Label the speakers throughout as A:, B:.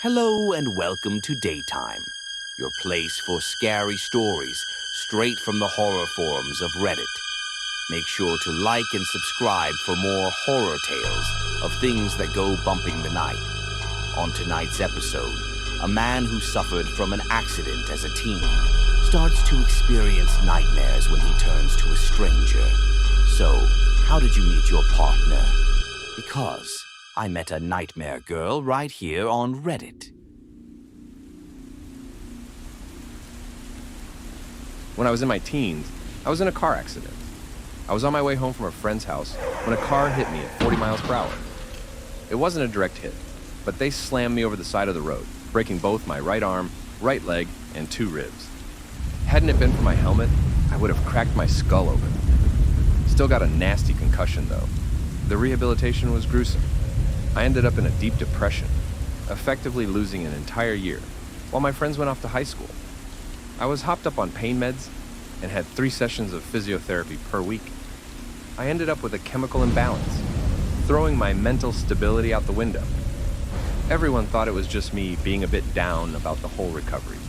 A: Hello and welcome to Daytime, your place for scary stories straight from the horror forums of Reddit. Make sure to like and subscribe for more horror tales of things that go bumping the night. On tonight's episode, a man who suffered from an accident as a teen starts to experience nightmares when he turns to a stranger. So, how did you meet your partner? Because I met a nightmare girl right here on Reddit.
B: When I was in my teens, I was in a car accident. I was on my way home from a friend's house when a car hit me at 40 miles per hour. It wasn't a direct hit, but they slammed me over the side of the road, breaking both my right arm, right leg, and 2 ribs. Hadn't it been for my helmet, I would have cracked my skull open. Still got a nasty concussion though. The rehabilitation was gruesome. I ended up in a deep depression, effectively losing an entire year, while my friends went off to high school. I was hopped up on pain meds and had 3 sessions of physiotherapy per week. I ended up with a chemical imbalance, throwing my mental stability out the window. Everyone thought it was just me being a bit down about the whole recovery,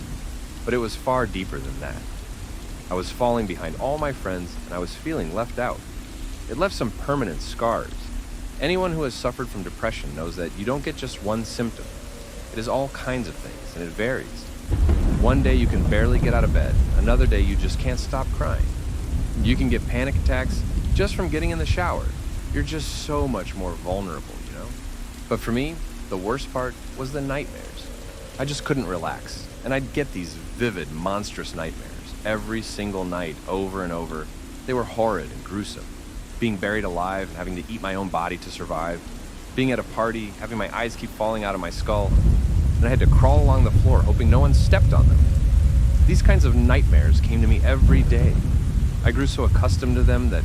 B: but it was far deeper than that. I was falling behind all my friends and I was feeling left out. It left some permanent scars. Anyone who has suffered from depression knows that you don't get just one symptom. It is all kinds of things, and it varies. One day you can barely get out of bed, another day you just can't stop crying. You can get panic attacks just from getting in the shower. You're just so much more vulnerable, you know? But for me, the worst part was the nightmares. I just couldn't relax, and I'd get these vivid, monstrous nightmares every single night, over and over. They were horrid and gruesome. Being buried alive and having to eat my own body to survive, being at a party, having my eyes keep falling out of my skull, and I had to crawl along the floor hoping no one stepped on them. These kinds of nightmares came to me every day. I grew so accustomed to them that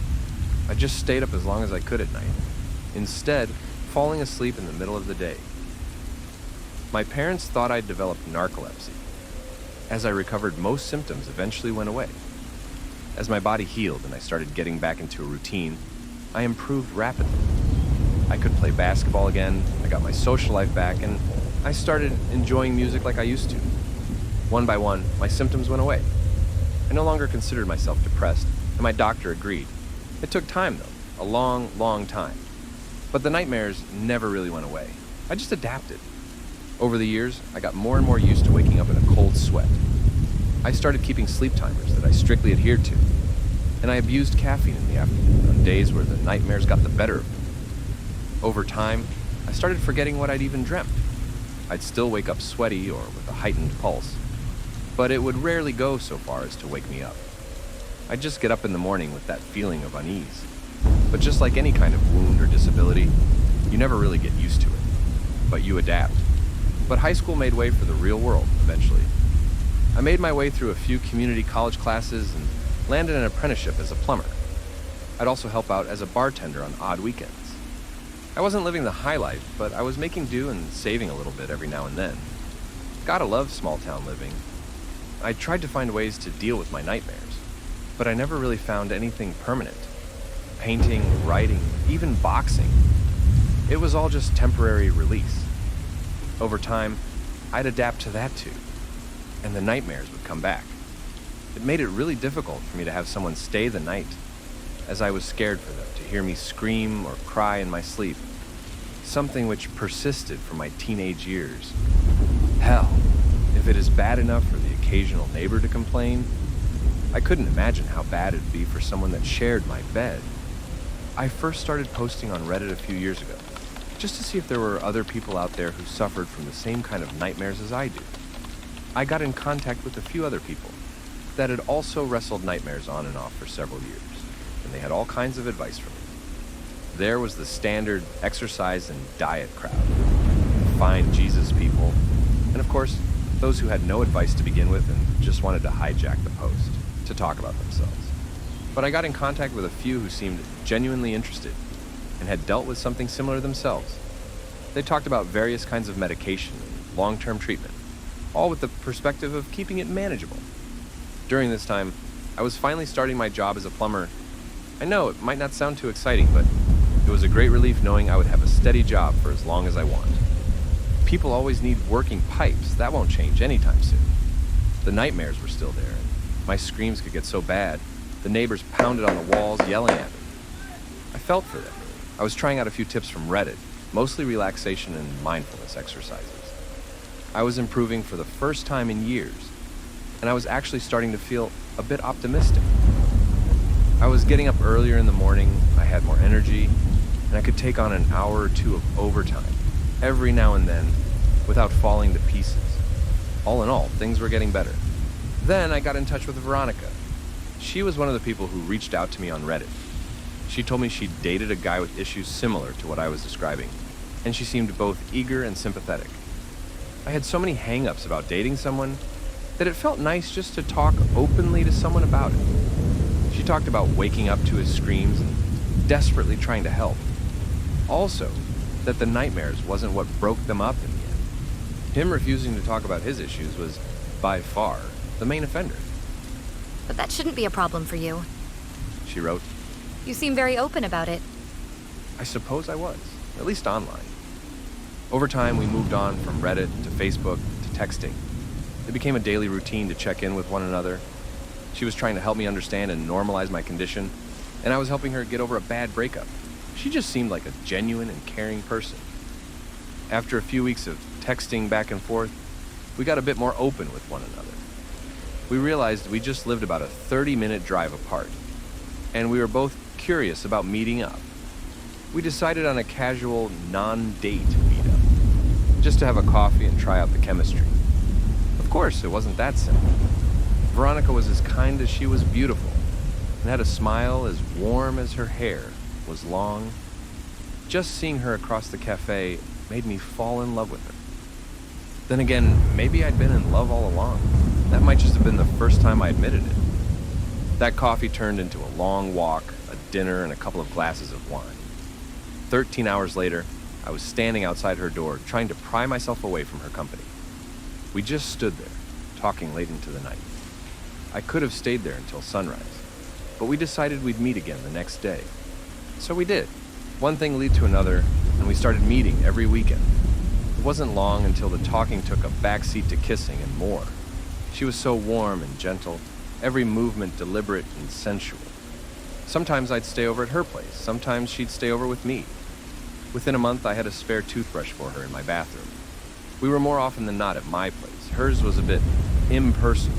B: I just stayed up as long as I could at night, instead falling asleep in the middle of the day. My parents thought I'd developed narcolepsy. As I recovered, most symptoms eventually went away. As my body healed and I started getting back into a routine, I improved rapidly. I could play basketball again, I got my social life back, and I started enjoying music like I used to. One by one, my symptoms went away. I no longer considered myself depressed, and my doctor agreed. It took time though, a long, long time. But the nightmares never really went away. I just adapted. Over the years, I got more and more used to waking up in a cold sweat. I started keeping sleep timers that I strictly adhered to, and I abused caffeine in the afternoon on days where the nightmares got the better of me. Over time, I started forgetting what I'd even dreamt. I'd still wake up sweaty or with a heightened pulse, but it would rarely go so far as to wake me up. I'd just get up in the morning with that feeling of unease. But just like any kind of wound or disability, you never really get used to it, but you adapt. But high school made way for the real world eventually. I made my way through a few community college classes and landed an apprenticeship as a plumber. I'd also help out as a bartender on odd weekends. I wasn't living the high life, but I was making do and saving a little bit every now and then. Gotta love small town living. I tried to find ways to deal with my nightmares, but I never really found anything permanent. Painting, writing, even boxing. It was all just temporary release. Over time, I'd adapt to that too, and the nightmares would come back. It made it really difficult for me to have someone stay the night, as I was scared for them to hear me scream or cry in my sleep, something which persisted for my teenage years. Hell, if it is bad enough for the occasional neighbor to complain, I couldn't imagine how bad it'd be for someone that shared my bed. I first started posting on Reddit a few years ago, just to see if there were other people out there who suffered from the same kind of nightmares as I do. I got in contact with a few other people that had also wrestled nightmares on and off for several years, and they had all kinds of advice for me. There was the standard exercise and diet crowd, fine Jesus people, and of course, those who had no advice to begin with and just wanted to hijack the post to talk about themselves. But I got in contact with a few who seemed genuinely interested and had dealt with something similar themselves. They talked about various kinds of medication and long-term treatment, all with the perspective of keeping it manageable. During this time, I was finally starting my job as a plumber. I know it might not sound too exciting, but it was a great relief knowing I would have a steady job for as long as I want. People always need working pipes. That won't change anytime soon. The nightmares were still there, and my screams could get so bad, the neighbors pounded on the walls, yelling at me. I felt for them. I was trying out a few tips from Reddit, mostly relaxation and mindfulness exercises. I was improving for the first time in years, and I was actually starting to feel a bit optimistic. I was getting up earlier in the morning, I had more energy, and I could take on an hour or two of overtime every now and then without falling to pieces. All in all, things were getting better. Then I got in touch with Veronica. She was one of the people who reached out to me on Reddit. She told me she dated a guy with issues similar to what I was describing, and she seemed both eager and sympathetic. I had so many hang-ups about dating someone that it felt nice just to talk openly to someone about it. She talked about waking up to his screams and desperately trying to help. Also, that the nightmares wasn't what broke them up in the end. Him refusing to talk about his issues was, by far, the main offender.
C: But that shouldn't be a problem for you.
B: She wrote.
C: You seem very open about it.
B: I suppose I was, at least online. Over time, we moved on from Reddit to Facebook to texting. It became a daily routine to check in with one another. She was trying to help me understand and normalize my condition, and I was helping her get over a bad breakup. She just seemed like a genuine and caring person. After a few weeks of texting back and forth, we got a bit more open with one another. We realized we just lived about a 30-minute drive apart, and we were both curious about meeting up. We decided on a casual, non-date meetup, just to have a coffee and try out the chemistry. Of course, it wasn't that simple. Veronica was as kind as she was beautiful, and had a smile as warm as her hair was long. Just seeing her across the cafe made me fall in love with her. Then again, maybe I'd been in love all along. That might just have been the first time I admitted it. That coffee turned into a long walk, a dinner, and a couple of glasses of wine. 13 hours later, I was standing outside her door, trying to pry myself away from her company. We just stood there, talking late into the night. I could have stayed there until sunrise, but we decided we'd meet again the next day. So we did. One thing led to another, and we started meeting every weekend. It wasn't long until the talking took a backseat to kissing and more. She was so warm and gentle, every movement deliberate and sensual. Sometimes I'd stay over at her place, sometimes she'd stay over with me. Within a month, I had a spare toothbrush for her in my bathroom. We were more often than not at my place. Hers was a bit impersonal.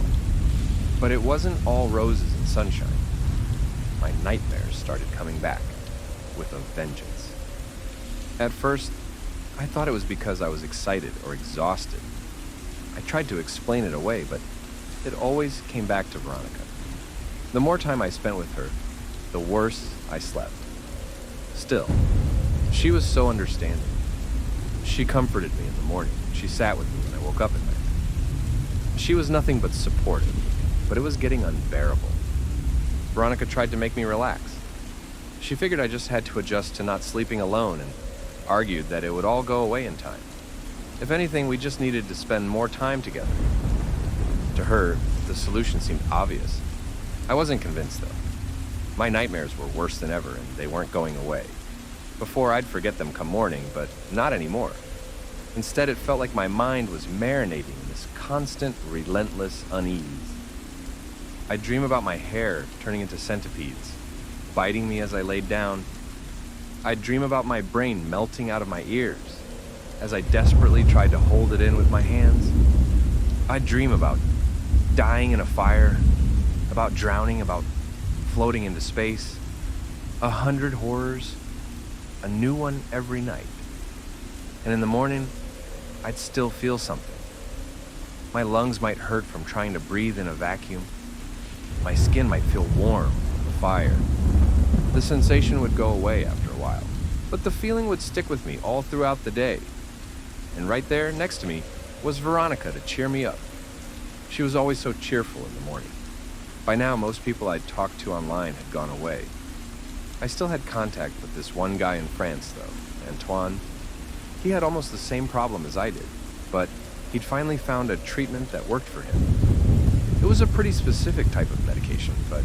B: But it wasn't all roses and sunshine. My nightmares started coming back, with a vengeance. At first, I thought it was because I was excited or exhausted. I tried to explain it away, but it always came back to Veronica. The more time I spent with her, the worse I slept. Still, she was so understanding. She comforted me in the morning. She sat with me when I woke up at night. She was nothing but supportive, but it was getting unbearable. Veronica tried to make me relax. She figured I just had to adjust to not sleeping alone and argued that it would all go away in time. If anything, we just needed to spend more time together. To her, the solution seemed obvious. I wasn't convinced, though. My nightmares were worse than ever, and they weren't going away. Before, I'd forget them come morning, but not anymore. Instead, it felt like my mind was marinating in this constant, relentless unease. I'd dream about my hair turning into centipedes, biting me as I laid down. I'd dream about my brain melting out of my ears as I desperately tried to hold it in with my hands. I'd dream about dying in a fire, about drowning, about floating into space. 100 horrors, a new one every night. And in the morning, I'd still feel something. My lungs might hurt from trying to breathe in a vacuum. My skin might feel warm from the fire. The sensation would go away after a while, but the feeling would stick with me all throughout the day. And right there, next to me, was Veronica to cheer me up. She was always so cheerful in the morning. By now, most people I'd talked to online had gone away. I still had contact with this one guy in France, though, Antoine. He had almost the same problem as I did, but he'd finally found a treatment that worked for him. It was a pretty specific type of medication, but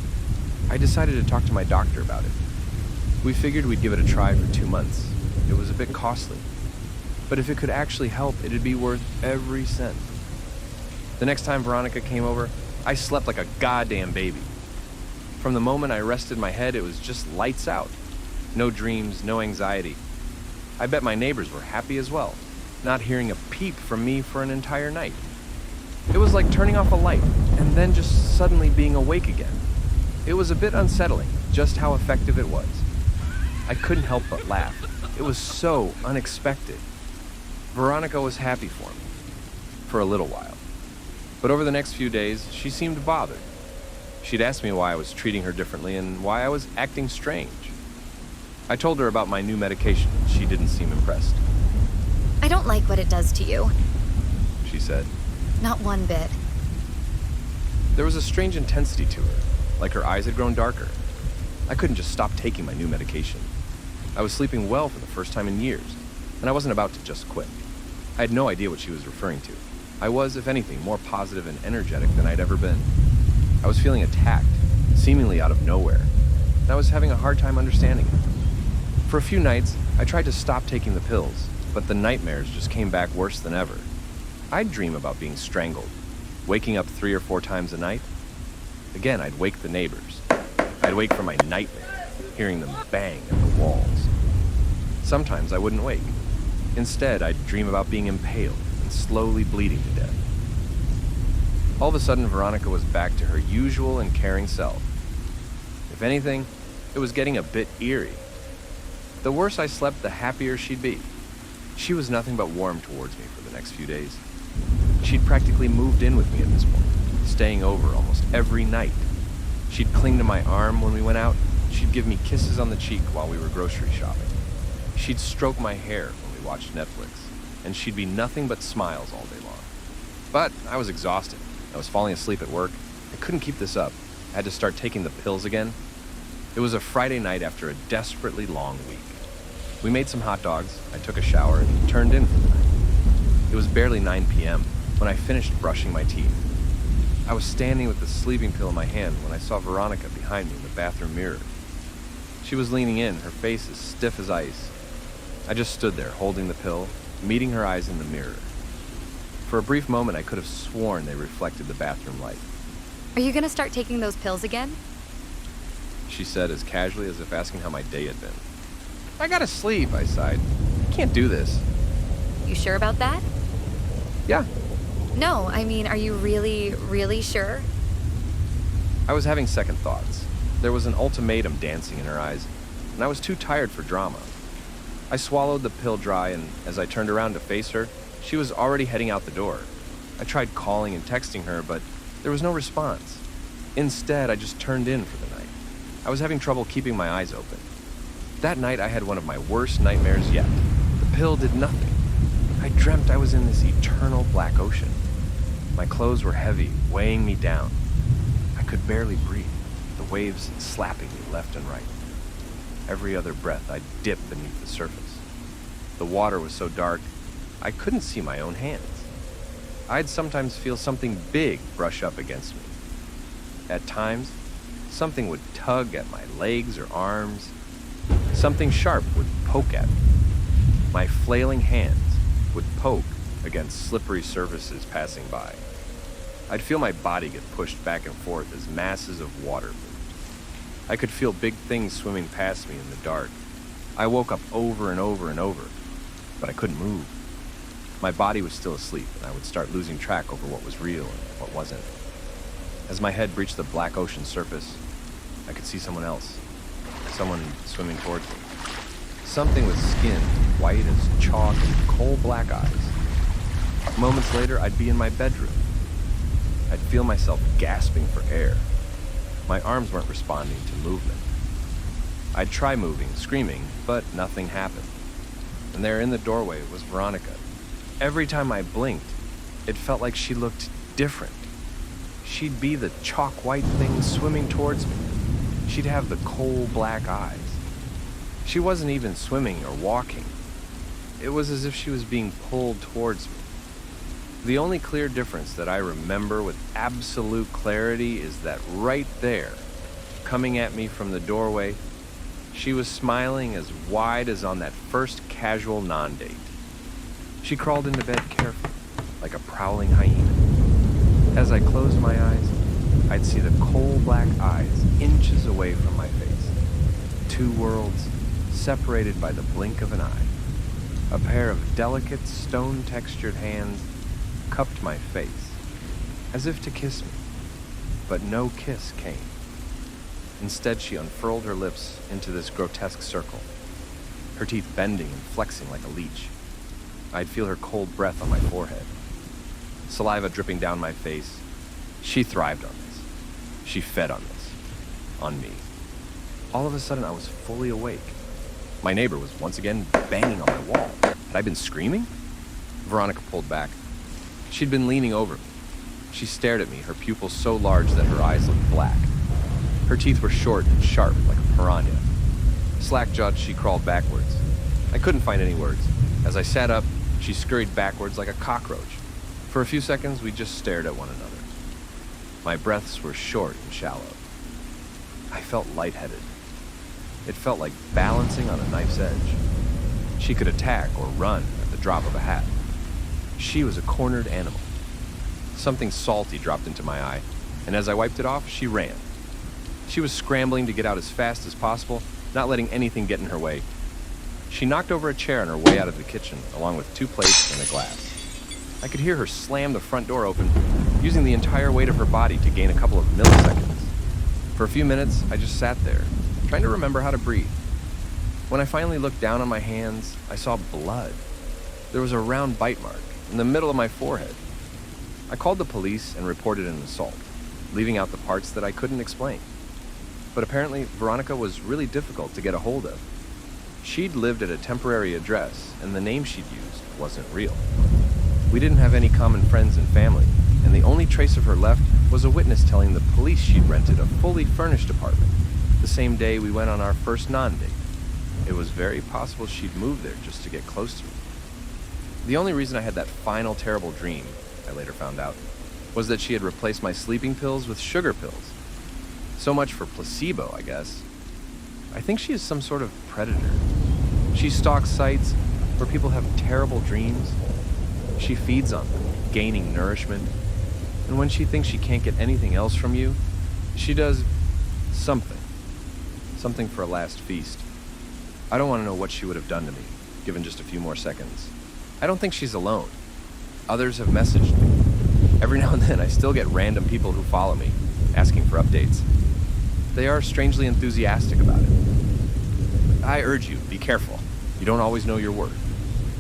B: I decided to talk to my doctor about it. We figured we'd give it a try for 2 months. It was a bit costly. But if it could actually help, it'd be worth every cent. The next time Veronica came over, I slept like a goddamn baby. From the moment I rested my head, it was just lights out. No dreams, no anxiety. I bet my neighbors were happy as well, not hearing a peep from me for an entire night. It was like turning off a light and then just suddenly being awake again. It was a bit unsettling, just how effective it was. I couldn't help but laugh. It was so unexpected. Veronica was happy for me, for a little while. But over the next few days, she seemed bothered. She'd asked me why I was treating her differently and why I was acting strange. I told her about my new medication, and she didn't seem impressed.
C: I don't like what it does to you.
B: She said.
C: Not one bit.
B: There was a strange intensity to her, like her eyes had grown darker. I couldn't just stop taking my new medication. I was sleeping well for the first time in years, and I wasn't about to just quit. I had no idea what she was referring to. I was, if anything, more positive and energetic than I'd ever been. I was feeling attacked, seemingly out of nowhere, and I was having a hard time understanding it. For a few nights, I tried to stop taking the pills, but the nightmares just came back worse than ever. I'd dream about being strangled, waking up 3 or 4 times a night. Again, I'd wake the neighbors. I'd wake from my nightmare, hearing them bang at the walls. Sometimes I wouldn't wake. Instead, I'd dream about being impaled and slowly bleeding to death. All of a sudden, Veronica was back to her usual and caring self. If anything, it was getting a bit eerie. The worse I slept, the happier she'd be. She was nothing but warm towards me for the next few days. She'd practically moved in with me at this point, staying over almost every night. She'd cling to my arm when we went out. She'd give me kisses on the cheek while we were grocery shopping. She'd stroke my hair when we watched Netflix, and she'd be nothing but smiles all day long. But I was exhausted. I was falling asleep at work. I couldn't keep this up. I had to start taking the pills again. It was a Friday night after a desperately long week. We made some hot dogs, I took a shower, and turned in for the night. It was barely 9 p.m. when I finished brushing my teeth. I was standing with the sleeping pill in my hand when I saw Veronica behind me in the bathroom mirror. She was leaning in, her face as stiff as ice. I just stood there, holding the pill, meeting her eyes in the mirror. For a brief moment, I could have sworn they reflected the bathroom light.
C: Are you gonna start taking those pills again?
B: She said as casually as if asking how my day had been. I gotta sleep, I sighed. I can't do this.
C: You sure about that?
B: Yeah.
C: No, I mean, are you really, really sure?
B: I was having second thoughts. There was an ultimatum dancing in her eyes, and I was too tired for drama. I swallowed the pill dry, and as I turned around to face her, she was already heading out the door. I tried calling and texting her, but there was no response. Instead, I just turned in for the night. I was having trouble keeping my eyes open. That night, I had one of my worst nightmares yet. The pill did nothing. I dreamt I was in this eternal black ocean. My clothes were heavy, weighing me down. I could barely breathe, the waves slapping me left and right. Every other breath, I'd dip beneath the surface. The water was so dark, I couldn't see my own hands. I'd sometimes feel something big brush up against me. At times, something would tug at my legs or arms. Something sharp would poke at me. My flailing hands would poke against slippery surfaces passing by. I'd feel my body get pushed back and forth as masses of water moved. I could feel big things swimming past me in the dark. I woke up over and over and over, but I couldn't move. My body was still asleep, and I would start losing track over what was real and what wasn't. As my head breached the black ocean surface, I could see someone else. Someone swimming towards me. Something with skin white as chalk and coal black eyes. Moments later, I'd be in my bedroom. I'd feel myself gasping for air. My arms weren't responding to movement. I'd try moving, screaming, but nothing happened. And there in the doorway was Veronica. Every time I blinked, it felt like she looked different. She'd be the chalk white thing swimming towards me. She'd have the coal black eyes. She wasn't even swimming or walking. It was as if she was being pulled towards me. The only clear difference that I remember with absolute clarity is that right there, coming at me from the doorway, she was smiling as wide as on that first casual non-date. She crawled into bed carefully, like a prowling hyena. As I closed my eyes, I'd see the coal-black eyes inches away from my face. Two worlds separated by the blink of an eye. A pair of delicate, stone-textured hands cupped my face, as if to kiss me, but no kiss came. Instead, she unfurled her lips into this grotesque circle, her teeth bending and flexing like a leech. I'd feel her cold breath on my forehead, saliva dripping down my face. She thrived on this. She fed on this. On me. All of a sudden, I was fully awake. My neighbor was once again banging on my wall. Had I been screaming? Veronica pulled back. She'd been leaning over me. She stared at me, her pupils so large that her eyes looked black. Her teeth were short and sharp, like a piranha. Slack-jawed, she crawled backwards. I couldn't find any words. As I sat up, she scurried backwards like a cockroach. For a few seconds, we just stared at one another. My breaths were short and shallow. I felt lightheaded. It felt like balancing on a knife's edge. She could attack or run at the drop of a hat. She was a cornered animal. Something salty dropped into my eye, and as I wiped it off, she ran. She was scrambling to get out as fast as possible, not letting anything get in her way. She knocked over a chair on her way out of the kitchen, along with 2 plates and a glass. I could hear her slam the front door open, using the entire weight of her body to gain a couple of milliseconds. For a few minutes, I just sat there, trying to remember how to breathe. When I finally looked down on my hands, I saw blood. There was a round bite mark in the middle of my forehead. I called the police and reported an assault, leaving out the parts that I couldn't explain. But apparently, Veronica was really difficult to get a hold of. She'd lived at a temporary address, and the name she'd used wasn't real. We didn't have any common friends and family, and the only trace of her left was a witness telling the police she'd rented a fully furnished apartment the same day we went on our first non-date. It was very possible she'd moved there just to get close to me. The only reason I had that final terrible dream, I later found out, was that she had replaced my sleeping pills with sugar pills. So much for placebo, I guess. I think she is some sort of predator. She stalks sites where people have terrible dreams. She feeds on them, gaining nourishment. And when she thinks she can't get anything else from you, she does something. Something for a last feast. I don't want to know what she would have done to me, given just a few more seconds. I don't think she's alone. Others have messaged me. Every now and then, I still get random people who follow me, asking for updates. They are strangely enthusiastic about it. I urge you, be careful. You don't always know your worth.